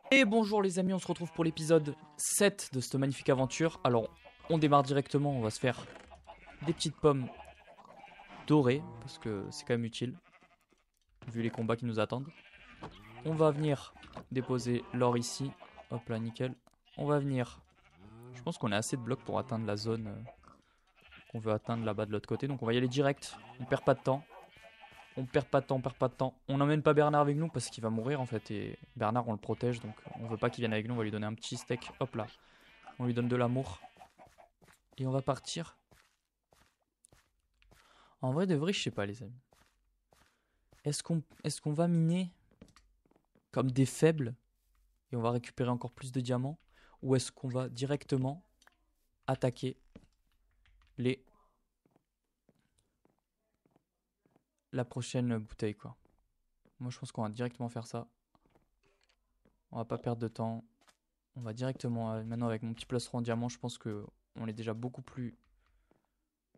Et bonjour les amis, on se retrouve pour l'épisode 7 de cette magnifique aventure. Alors, on démarre directement, on va se faire des petites pommes dorées, parce que c'est quand même utile, vu les combats qui nous attendent. On va venir déposer l'or ici, hop là, nickel. On va venir, je pense qu'on a assez de blocs pour atteindre la zone qu'on veut atteindre là-bas de l'autre côté. Donc on va y aller direct, on perd pas de temps. On perd pas de temps, on perd pas de temps. On n'emmène pas Bernard avec nous parce qu'il va mourir en fait. Et Bernard, on le protège, donc on veut pas qu'il vienne avec nous. On va lui donner un petit steak. Hop là. On lui donne de l'amour. Et on va partir. En vrai de vrai, je sais pas, les amis. Est-ce qu'on va miner comme des faibles et on va récupérer encore plus de diamants? Ou est-ce qu'on va directement attaquer les la prochaine bouteille, quoi? Moi, je pense qu'on va directement faire ça. On va pas perdre de temps. On va directement, maintenant avec mon petit plastron en diamant, je pense que on est déjà beaucoup plus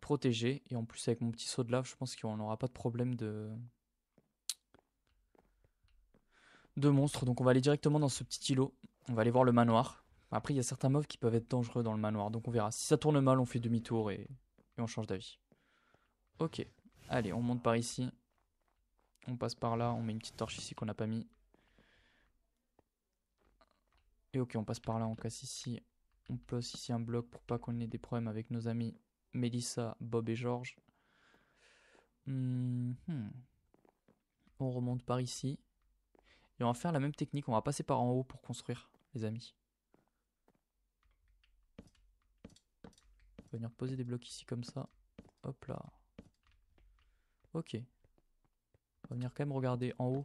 protégé. Et en plus, avec mon petit saut de lave, je pense qu'on n'aura pas de problème de monstres. Donc, on va aller directement dans ce petit îlot. On va aller voir le manoir. Après, il y a certains mobs qui peuvent être dangereux dans le manoir. Donc, on verra. Si ça tourne mal, on fait demi-tour et on change d'avis. Ok. Allez, on monte par ici. On passe par là. On met une petite torche ici qu'on n'a pas mis. Et ok, on passe par là. On casse ici. On place ici un bloc pour pas qu'on ait des problèmes avec nos amis Mélissa, Bob et Georges. On remonte par ici. Et on va faire la même technique. On va passer par en haut pour construire, les amis. On va venir poser des blocs ici comme ça. Hop là. Ok. On va venir quand même regarder en haut.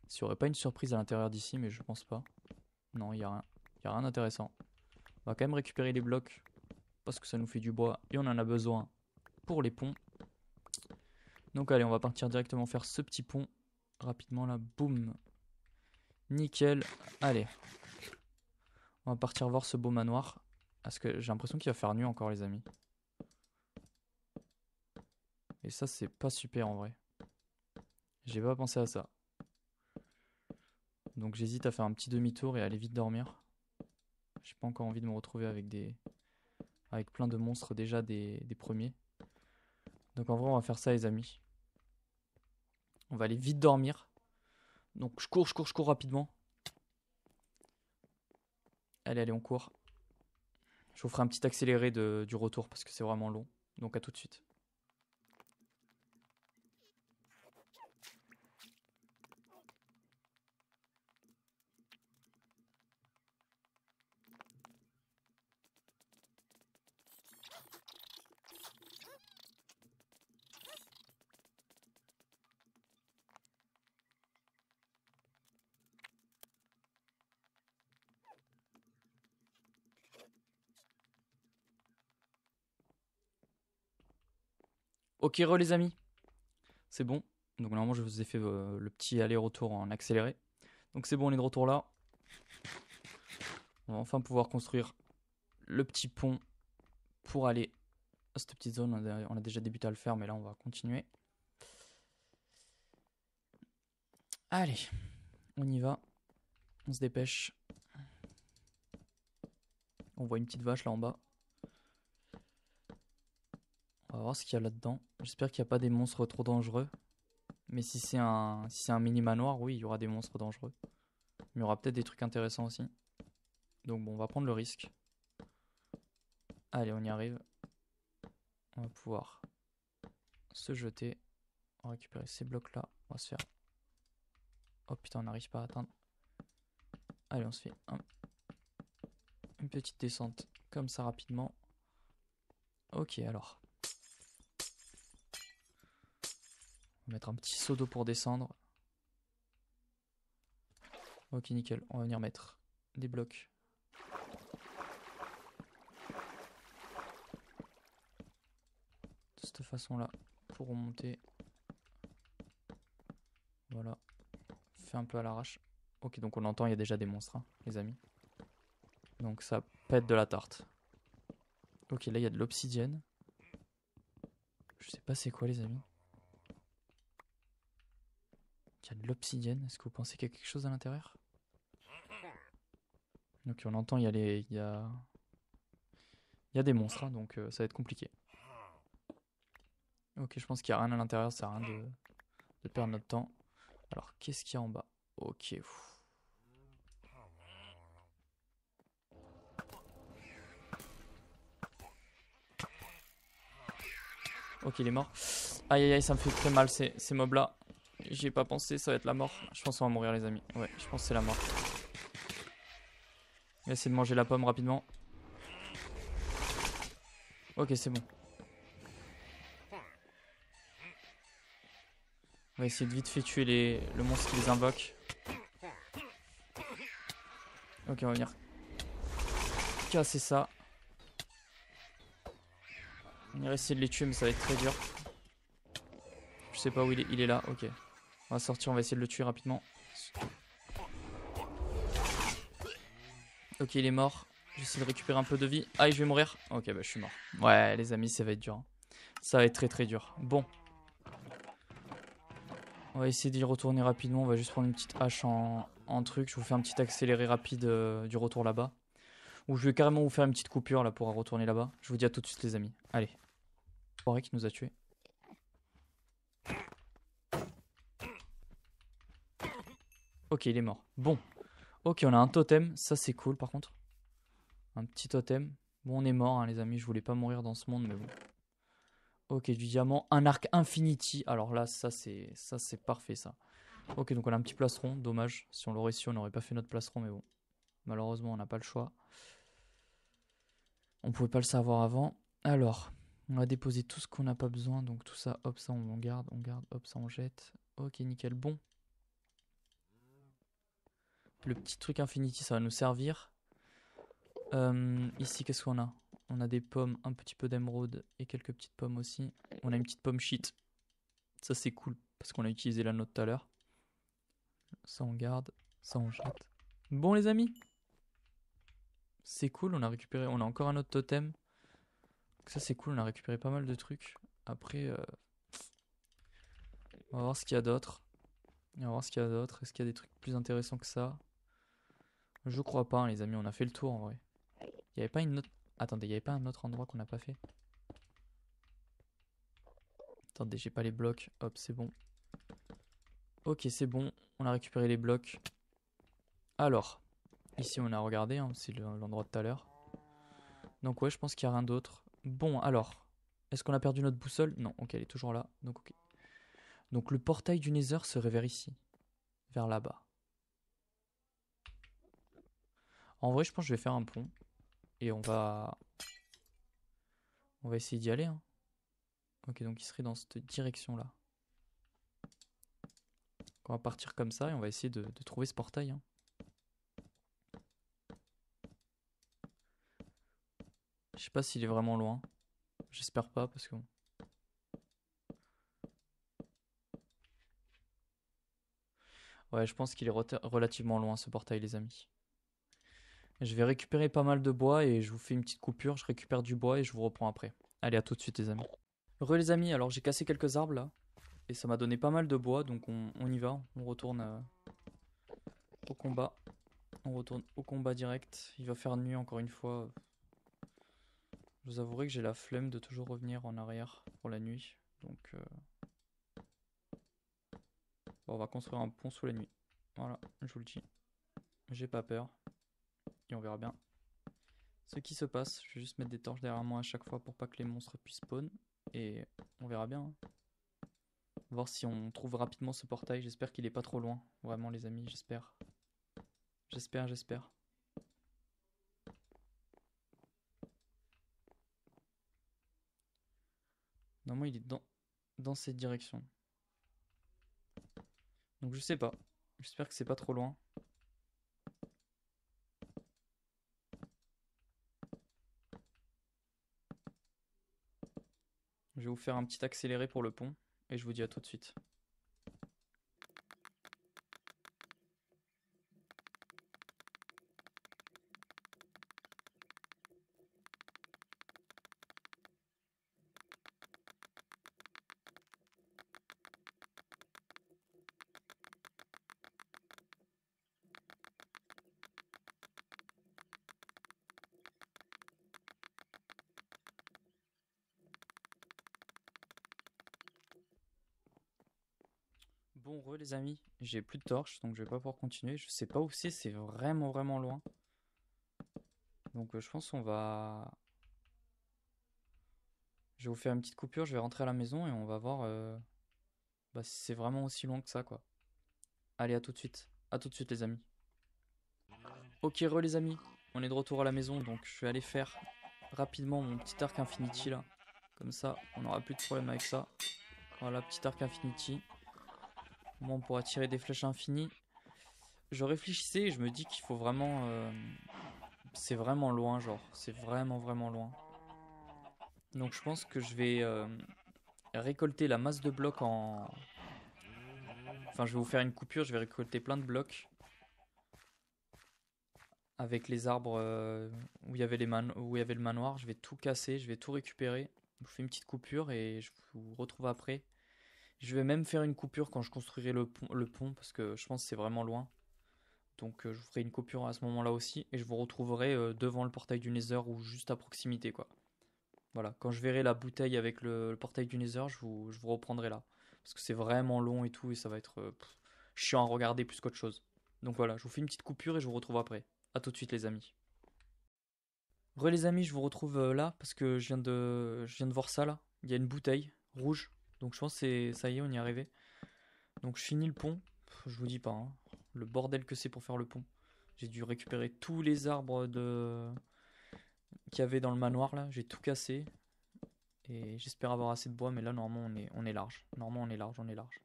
S'il n'y aurait pas une surprise à l'intérieur d'ici, mais je pense pas. Non, il n'y a rien. Il n'y a rien d'intéressant. On va quand même récupérer les blocs. Parce que ça nous fait du bois. Et on en a besoin pour les ponts. Donc allez, on va partir directement faire ce petit pont. Rapidement là. Boum. Nickel. Allez. On va partir voir ce beau manoir. Parce que j'ai l'impression qu'il va faire nuit encore, les amis. Et ça, c'est pas super en vrai. J'ai pas pensé à ça. Donc j'hésite à faire un petit demi-tour et aller vite dormir. J'ai pas encore envie de me retrouver avec plein de monstres déjà des premiers. Donc en vrai, on va faire ça, les amis. On va aller vite dormir. Donc je cours rapidement. Allez, on court. Je vous ferai un petit accéléré du retour parce que c'est vraiment long. Donc à tout de suite. Ok, les amis. C'est bon. Donc normalement, je vous ai fait le petit aller-retour en accéléré. Donc c'est bon, on est de retour là. On va enfin pouvoir construire le petit pont pour aller à cette petite zone. On a déjà débuté à le faire, mais là, on va continuer. Allez, on y va. On se dépêche. On voit une petite vache là en bas. On va voir ce qu'il y a là-dedans. J'espère qu'il n'y a pas des monstres trop dangereux. Mais si c'est un mini manoir, oui, il y aura des monstres dangereux. Mais il y aura peut-être des trucs intéressants aussi. Donc bon, on va prendre le risque. Allez, on y arrive. On va pouvoir se jeter. On va récupérer ces blocs-là. On va se faire... Oh putain, on n'arrive pas à atteindre. Allez, on se fait une petite descente comme ça rapidement. Ok, alors. On va mettre un petit seau d'eau pour descendre. Ok, nickel. On va venir mettre des blocs. De cette façon-là. Pour remonter. Voilà. Fait un peu à l'arrache. Ok, donc on entend, il y a déjà des monstres, hein, les amis. Donc ça pète de la tarte. Ok, là il y a de l'obsidienne. Je sais pas c'est quoi, les amis. Il y a de l'obsidienne. Est-ce que vous pensez qu'il y a quelque chose à l'intérieur? Donc on entend, il y a des monstres, hein, donc ça va être compliqué. Ok, je pense qu'il n'y a rien à l'intérieur, ça sert à rien de perdre notre temps. Alors, qu'est-ce qu'il y a en bas? Ok. Ok, il est mort. Aïe aïe aïe, ça me fait très mal ces mobs là. J'y ai pas pensé, ça va être la mort. Je pense qu'on va mourir, les amis. Ouais, je pense que c'est la mort. On va essayer de manger la pomme rapidement. Ok, c'est bon. On va essayer de vite fait tuer le monstre qui les invoque. Ok, on va venir casser ça. On va essayer de les tuer, mais ça va être très dur. Je sais pas où il est. Il est là, ok. On va sortir, on va essayer de le tuer rapidement. Ok, il est mort. J'essaie de récupérer un peu de vie. Aïe, je vais mourir. Ok, bah je suis mort. Ouais, les amis, ça va être dur, hein. Ça va être très très dur. Bon. On va essayer d'y retourner rapidement. On va juste prendre une petite hache en truc. Je vous fais un petit accéléré rapide du retour là-bas. Ou je vais carrément vous faire une petite coupure là pour retourner là-bas. Je vous dis à tout de suite, les amis. Allez. Forêt qui nous a tués. Ok, il est mort. Bon. Ok, on a un totem. Ça, c'est cool par contre. Un petit totem. Bon, on est mort, hein, les amis. Je voulais pas mourir dans ce monde, mais bon. Ok, du diamant. Un arc infinity. Alors là, ça, c'est parfait, ça. Ok, donc on a un petit plastron. Dommage. Si on l'aurait su, on n'aurait pas fait notre plastron, mais bon. Malheureusement, on n'a pas le choix. On pouvait pas le savoir avant. Alors, on va déposer tout ce qu'on n'a pas besoin. Donc tout ça, hop, ça on garde, hop, ça on jette. Ok, nickel, bon. Le petit truc Infinity, ça va nous servir. Ici, qu'est-ce qu'on a? On a des pommes, un petit peu d'émeraude et quelques petites pommes aussi. On a une petite pomme shit. Ça c'est cool, parce qu'on a utilisé la note tout à l'heure. Ça on garde, ça on jette. Bon les amis, c'est cool, on a récupéré, on a encore un autre totem. Ça c'est cool, on a récupéré pas mal de trucs. Après, on va voir ce qu'il y a d'autre. On va voir ce qu'il y a d'autre. Est-ce qu'il y a des trucs plus intéressants que ça? Je crois pas, hein, les amis, on a fait le tour en vrai. Il y avait pas une autre... Attendez, il y avait pas un autre endroit qu'on n'a pas fait? Attendez, j'ai pas les blocs. Hop, c'est bon. Ok, c'est bon. On a récupéré les blocs. Alors, ici on a regardé, hein, c'est l'endroit de tout à l'heure. Donc ouais, je pense qu'il n'y a rien d'autre. Bon, alors, est-ce qu'on a perdu notre boussole? Non, ok, elle est toujours là. Donc, ok. Donc le portail du Nether serait vers ici. Vers là-bas. En vrai, je pense que je vais faire un pont. Et on va essayer d'y aller, hein. Ok, donc il serait dans cette direction-là. On va partir comme ça et on va essayer de trouver ce portail, hein. Je sais pas s'il est vraiment loin. J'espère pas parce que... Ouais, je pense qu'il est relativement loin ce portail, les amis. Je vais récupérer pas mal de bois et je vous fais une petite coupure. Je récupère du bois et je vous reprends après. Allez, à tout de suite, les amis. Les amis, alors j'ai cassé quelques arbres là. Et ça m'a donné pas mal de bois, donc on y va. On retourne au combat. On retourne au combat direct. Il va faire nuit encore une fois. Je vous avouerai que j'ai la flemme de toujours revenir en arrière pour la nuit. Donc bon, on va construire un pont sous la nuit. Voilà, je vous le dis. J'ai pas peur. Et on verra bien ce qui se passe. Je vais juste mettre des torches derrière moi à chaque fois pour pas que les monstres puissent spawn. Et on verra bien, hein. Voir si on trouve rapidement ce portail. J'espère qu'il est pas trop loin. Vraiment les amis, j'espère. J'espère. Normalement il est dans cette direction. Donc je sais pas. J'espère que c'est pas trop loin. Je vais vous faire un petit accéléré pour le pont. Et je vous dis à tout de suite. Bon, les amis, j'ai plus de torches, donc je vais pas pouvoir continuer. Je sais pas où c'est vraiment loin. Donc je pense qu'on va... Je vais vous faire une petite coupure, je vais rentrer à la maison et on va voir si c'est vraiment aussi loin que ça, quoi. Allez, à tout de suite. À tout de suite, les amis. Ok, les amis, on est de retour à la maison, donc je vais aller faire rapidement mon petit arc infinity, là. Comme ça, on n'aura plus de problème avec ça. Voilà, petit arc infinity. Bon, on pourra tirer des flèches infinies. Je réfléchissais et je me dis qu'il faut vraiment... c'est vraiment loin, genre. C'est vraiment loin. Donc je pense que je vais récolter la masse de blocs en... Enfin, je vais vous faire une coupure, je vais récolter plein de blocs. Avec les arbres où il y avait où il y avait le manoir. Je vais tout casser, je vais tout récupérer. Je vous fais une petite coupure et je vous retrouve après. Je vais même faire une coupure quand je construirai le pont parce que je pense que c'est vraiment loin. Donc je vous ferai une coupure à ce moment-là aussi et je vous retrouverai devant le portail du Nether ou juste à proximité, quoi. Voilà, quand je verrai la bouteille avec le portail du Nether, je vous reprendrai là. Parce que c'est vraiment long et tout et ça va être chiant à regarder plus qu'autre chose. Donc voilà, je vous fais une petite coupure et je vous retrouve après. A tout de suite, les amis. Les amis, je vous retrouve là parce que je viens de voir ça là. Il y a une bouteille rouge. Donc je pense que ça y est, on y est arrivé. Donc je finis le pont. Je vous dis pas, hein, le bordel que c'est pour faire le pont. J'ai dû récupérer tous les arbres qu'il y avait dans le manoir là. J'ai tout cassé. Et j'espère avoir assez de bois, mais là normalement on est large. Normalement on est large.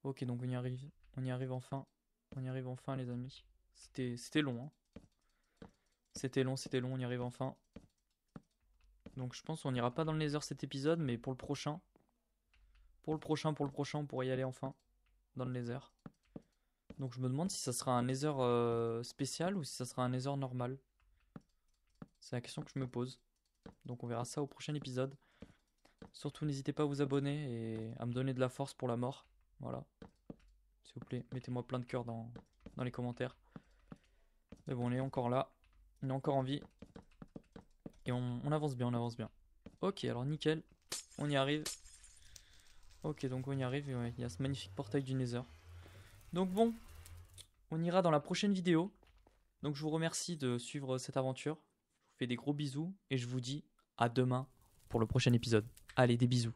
Ok, donc on y arrive. On y arrive enfin. On y arrive enfin, les amis. C'était long, hein. C'était long, on y arrive enfin. Donc je pense qu'on n'ira pas dans le Nether cet épisode, mais pour le prochain. Pour le prochain, on pourrait y aller enfin. Dans le Nether. Donc je me demande si ça sera un Nether spécial ou si ça sera un Nether normal. C'est la question que je me pose. Donc on verra ça au prochain épisode. Surtout n'hésitez pas à vous abonner et à me donner de la force pour la mort. Voilà. S'il vous plaît, mettez-moi plein de cœurs dans les commentaires. Mais bon, on est encore là. On est encore en vie. Et on avance bien, on avance bien. Ok, alors nickel. On y arrive. Ok, donc on y arrive. Et ouais, il y a ce magnifique portail du Nether. Donc bon, on ira dans la prochaine vidéo. Donc je vous remercie de suivre cette aventure. Je vous fais des gros bisous. Et je vous dis à demain pour le prochain épisode. Allez, des bisous.